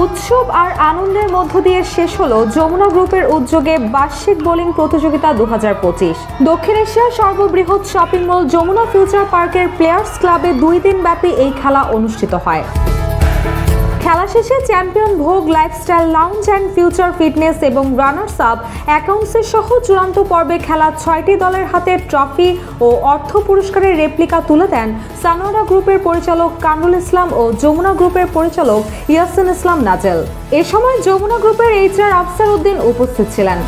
উৎসব আর আনন্দের মধ্য দিয়ে শেষ হলো যমুনা গ্রুপের উদ্যোগে বার্ষিক বোলিং প্রতিযোগিতা 2025। দক্ষিণ এশিয়ার সর্ববৃহৎ শপিং মল যমুনা ফিউচার পার্কের প্লেয়ার্স ক্লাবে 2 দিন ব্যাপী এই খেলা অনুষ্ঠিত হয়। খেলা শেষে চ্যাম্পিয়ন ভোগ lifestyle lounge and future fitness এবং রানার্স আপ অ্যাকাউন্টসের সহ চূড়ান্ত পর্বে খেলা 6টি দলের হাতে ট্রফি ও অর্থ পুরস্কারের রেপ্লিকা তুলে দেন সানোয়ারা গ্রুপের পরিচালক কামরুল ইসলাম ও যমুনা গ্রুপের পরিচালক ইয়াসিন ইসলাম নাজেল। এ সময় যমুনা গ্রুপের HR আফসার উদ্দিন উপস্থিত ছিলেন।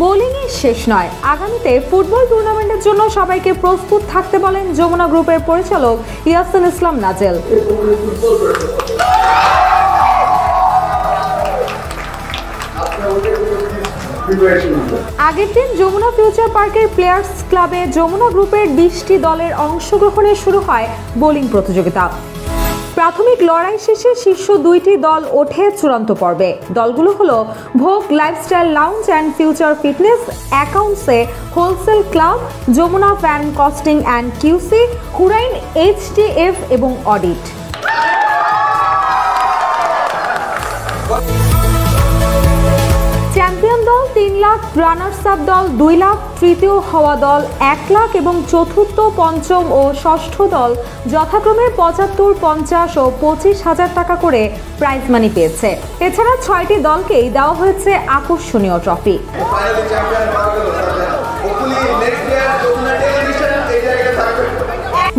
বোলিংই শেষ নয়, আগামীতে ফুটবল টুর্নামেন্টের জন্য সবাইকে প্রস্তুত থাকতে বলেন যমুনা গ্রুপের পরিচালক ইয়াসিন ইসলাম নাজেল। আগের দিন যমুনা ফিউচার পার্কের প্লেয়ার্স ক্লাবে যমুনা গ্রুপের 20টি দলের অংশগ্রহণে শুরু হয় বোলিং প্রতিযোগিতা। প্রাথমিক লড়াই শেষে শীর্ষ 2টি দল ওঠে চূড়ান্ত পর্বে। দলগুলো হলো Vogue lifestyle lounge and future fitness অ্যাকাউন্টসে wholesale club, Jamuna fan costing and QC, Hurain HTF এবং অডিট। চ্যাম্পিয়ন দল 3 লাখ, রানার্স আপ দল 2 লাখ, তৃতীয় হওয়া দল 1 লাখ এবং চতুর্থ, পঞ্চম ও ষষ্ঠ দল যথাক্রমে 75, 50 ও 25,000 টাকা করে প্রাইজ মানি পেয়েছে। এছাড়া 6টি দলকেই দেওয়া হয়েছে আকর্ষণীয় ট্রফি।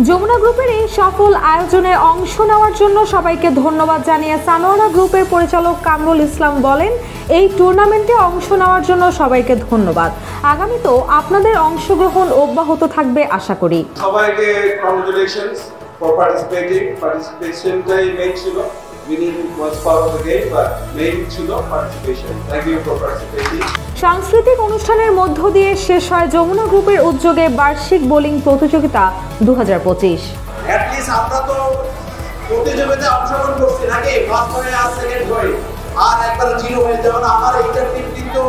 যমুনা গ্রুপের এই সফল আয়োজনে অংশ নেওয়ার জন্য সবাইকে ধন্যবাদ জানিয়ে সানোয়ারা গ্রুপের পরিচালক কামরুল ইসলাম বলেন, এই টুর্নামেন্টে অংশ নেওয়ার জন্য সবাইকে ধন্যবাদ। আগামীতেও আপনাদের অংশগ্রহণ অব্যাহত থাকবে আশা করি। সবাইকে কংগ্রাচুলেশনস ফর পার্টিসিপেটিং। পার্টিসিপেশনটাই মেইন ছিল, winning was part of the game, but main ছিল participation. Thank you for participating. সাংস্কৃতিক অনুষ্ঠানের মধ্য দিয়ে শেষ হয় যমুনা গ্রুপের উদ্যোগে বার্ষিক বোলিং প্রতিযোগিতা 2025। অ্যাট লিস্ট আমরা তো প্রতিযোগিতায় অংশগ্রহণ করছি নাকি, ফার্স্ট হয়ে আর সেকেন্ড হয়ে আর একবার জিরো হয়ে, যেমন আমার এইটার টিম কিন্তু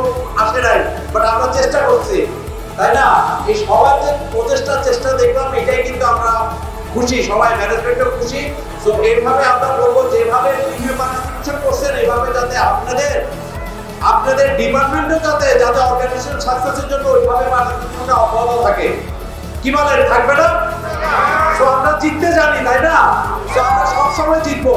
আসে নাই, বাট আমরা চেষ্টা করছি, তাই না? এই সবার যে প্রচেষ্টা চেষ্টা দেখলাম, এটাই কিন্তু আমরা খুশি, সবাই ম্যানেজমেন্টও খুশি। সো এইভাবে আমরা বলবো, যেভাবে প্রিমিয়াম পার্টিসিপেশন করছেন এইভাবে যাতে আপনাদের ডিপার্টমেন্টও যাতে অর্গানাইজেশন সাকসেসের জন্য ওইভাবে পার্টিসিপেশনটা অব্যাহত থাকে। কি বলেন, থাকবে না? সো আমরা জিততে জানি, তাই না? সো আমরা সবসময় জিতবো।